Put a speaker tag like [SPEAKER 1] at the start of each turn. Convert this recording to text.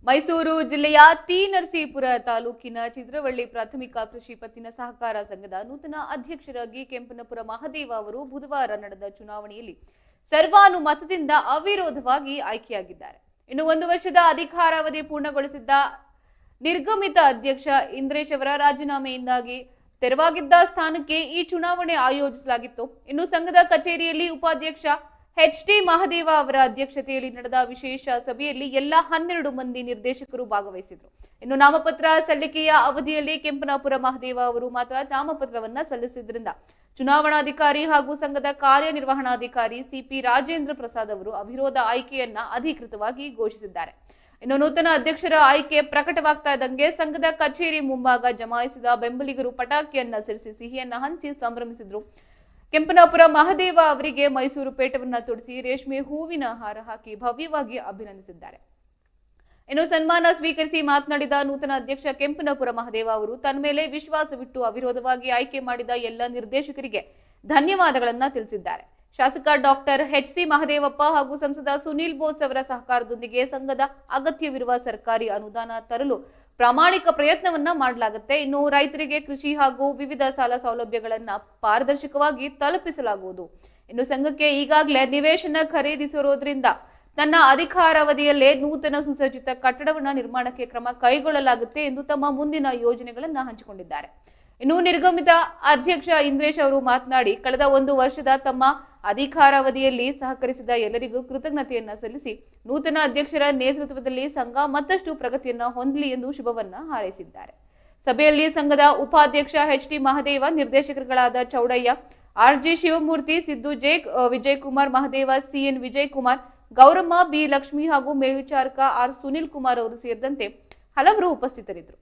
[SPEAKER 1] ಮೈಸೂರು ಜಿಲ್ಲೆಯ ಟಿ.ನರಸೀಪುರ ತಾಲೂಕಿನ ಚಿತ್ರವಳ್ಳಿ ಪ್ರಾಥಮಿಕ ಕೃಷಿ ಪತ್ತಿನ ಸಹಕಾರ ಸಂಘದ ನೂತನ ಅಧ್ಯಕ್ಷರಾಗಿ ಕೆಂಪನಪುರ ಮಹದೇವ ಅವರು ಬುಧವಾರ ನಡೆದ ಚುನಾವಣೆಯಲ್ಲಿ ಸರ್ವಾನುಮತದಿಂದ ಅವಿರೋಧವಾಗಿ ಆಯ್ಕೆಯಾಗಿದ್ದಾರೆ. ಇನ್ನು 1 ವರ್ಷದ ಅಧಿಕಾರಾವಧಿ ಪೂರ್ಣಗೊಳಿಸಿದ್ದ ನಿರ್ಗಮಿತ ಅಧ್ಯಕ್ಷ ಇಂದ್ರೇಶ್ ಅವರ ರಾಜೀನಾಮೆಯಿಂದಾಗಿ ತೆರವಾಗಿದ್ದ ಸ್ಥಾನಕ್ಕೆ ಈ ಚುನಾವಣೆ ಆಯೋಜಿಸಲಾಗಿತ್ತು. ಇನ್ನು ಸಂಘದ ಕಚೇರಿಯಲ್ಲಿ ಉಪಾಧ್ಯಕ್ಷ ಎಚ್.ಟಿ. ಮಹದೇವ ಅವರ ಅಧ್ಯಕ್ಷತೆಯಲ್ಲಿ ನಡೆದ ವಿಶೇಷ ಸಭೆಯಲ್ಲಿ ಎಲ್ಲ 12 ಮಂದಿ ನಿರ್ದೇಶಕರು ಭಾಗವಹಿಸಿದರು. ಇನ್ನು ನಾಮಪತ್ರ ಸಲ್ಲಿಕೆಯ ಅವಧಿಯಲ್ಲಿ ಕೆಂಪನಪುರ ಮಹದೇವ ಅವರು ಮಾತ್ರ ನಾಮಪತ್ರವನ್ನ ಸಲ್ಲಿಸಿದ್ರಿಂದ ಚುನಾವಣಾಧಿಕಾರಿ ಹಾಗೂ ಸಂಘದ ಕಾರ್ಯನಿರ್ವಹಣಾಧಿಕಾರಿ ಸಿ.ಪಿ. ರಾಜೇಂದ್ರ ಪ್ರಸಾದ್ ಅವರು ಅವಿರೋಧ ಆಯ್ಕೆಯನ್ನ ಅಧಿಕೃತವಾಗಿ ಘೋಷಿಸಿದ್ದಾರೆ. ಇನ್ನು ನೂತನ ಅಧ್ಯಕ್ಷರ ಆಯ್ಕೆ ಪ್ರಕಟವಾಗ್ತಾ ಇದ್ದಂಗೆ ಸಂಘದ ಕಚೇರಿ ಮುಂಭಾಗ ಜಮಾಯಿಸಿದ ಬೆಂಬಲಿಗರು ಪಟಾಕಿಯನ್ನ ಸಿಡಿಸಿ ಸಿಹಿಯನ್ನ ಹಂಚಿ ಸಂಭ್ರಮಿಸಿದ್ರು. ಕೆಂಪನಪುರ ಮಹದೇವ ಅವರಿಗೆ ಮೈಸೂರು ಪೇಟವನ್ನ ತೊಡಿಸಿ ರೇಷ್ಮೆ ಹೂವಿನ ಹಾರ ಹಾಕಿ ಭವ್ಯವಾಗಿ ಅಭಿನಂದಿಸಿದ್ದಾರೆ. ಇನ್ನು ಸನ್ಮಾನ ಸ್ವೀಕರಿಸಿ ಮಾತನಾಡಿದ ನೂತನ ಅಧ್ಯಕ್ಷ ಕೆಂಪನಪುರ ಮಹದೇವ ಅವರು ತನ್ನ ಮೇಲೆ ವಿಶ್ವಾಸವಿಟ್ಟು ಅವಿರೋಧವಾಗಿ ಆಯ್ಕೆ ಮಾಡಿದ ಎಲ್ಲ ನಿರ್ದೇಶಕರಿಗೆ ಧನ್ಯವಾದಗಳನ್ನ ತಿಳಿಸಿದ್ದಾರೆ. ಶಾಸಕ ಡಾಕ್ಟರ್ ಎಚ್.ಸಿ. ಮಹದೇವಪ್ಪ ಹಾಗೂ ಸಂಸದ ಸುನೀಲ್ ಬೋಸ್ ಅವರ ಸಹಕಾರದೊಂದಿಗೆ ಸಂಘದ ಅಗತ್ಯವಿರುವ ಸರ್ಕಾರಿ ಅನುದಾನ ತರಲು ಪ್ರಾಮಾಣಿಕ ಪ್ರಯತ್ನವನ್ನ ಮಾಡಲಾಗುತ್ತೆ. ಇನ್ನು ರೈತರಿಗೆ ಕೃಷಿ ಹಾಗೂ ವಿವಿಧ ಸಾಲ ಸೌಲಭ್ಯಗಳನ್ನ ಪಾರದರ್ಶಕವಾಗಿ ತಲುಪಿಸಲಾಗುವುದು. ಇನ್ನು ಸಂಘಕ್ಕೆ ಈಗಾಗಲೇ ನಿವೇಶನ ಖರೀದಿಸಿರೋದ್ರಿಂದ ತನ್ನ ಅಧಿಕಾರಾವಧಿಯಲ್ಲೇ ನೂತನ ಸುಸಜ್ಜಿತ ಕಟ್ಟಡವನ್ನ ನಿರ್ಮಾಣಕ್ಕೆ ಕ್ರಮ ಕೈಗೊಳ್ಳಲಾಗುತ್ತೆ ಎಂದು ತಮ್ಮ ಮುಂದಿನ ಯೋಜನೆಗಳನ್ನ ಹಂಚಿಕೊಂಡಿದ್ದಾರೆ. ಇನ್ನು ನಿರ್ಗಮಿತ ಅಧ್ಯಕ್ಷ ಇಂದ್ರೇಶ್ ಅವರು ಮಾತನಾಡಿ ಕಳೆದ 1 ವರ್ಷದ ತಮ್ಮ ಅಧಿಕಾರಾವಧಿಯಲ್ಲಿ ಸಹಕರಿಸಿದ ಎಲ್ಲರಿಗೂ ಕೃತಜ್ಞತೆಯನ್ನ ಸಲ್ಲಿಸಿ ನೂತನ ಅಧ್ಯಕ್ಷರ ನೇತೃತ್ವದಲ್ಲಿ ಸಂಘ ಮತ್ತಷ್ಟು ಪ್ರಗತಿಯನ್ನ ಹೊಂದಲಿ ಎಂದು ಶುಭವನ್ನ ಹಾರೈಸಿದ್ದಾರೆ. ಸಭೆಯಲ್ಲಿ ಸಂಘದ ಉಪಾಧ್ಯಕ್ಷ ಎಚ್.ಟಿ. ಮಹದೇವ, ನಿರ್ದೇಶಕರುಗಳಾದ Chowdaiah, R G. Shivamurthy, Siddu Vijayakumar Mahadeva, C N. Vijayakumar, Gowramma, B. Lakshmi ಹಾಗೂ ಮೇಲ್ವಿಚಾರಕ ಆರ್. ಸುನಿಲ್ ಕುಮಾರ್ ಅವರು ಸೇರಿದಂತೆ ಹಲವರು ಉಪಸ್ಥಿತರಿದ್ದರು.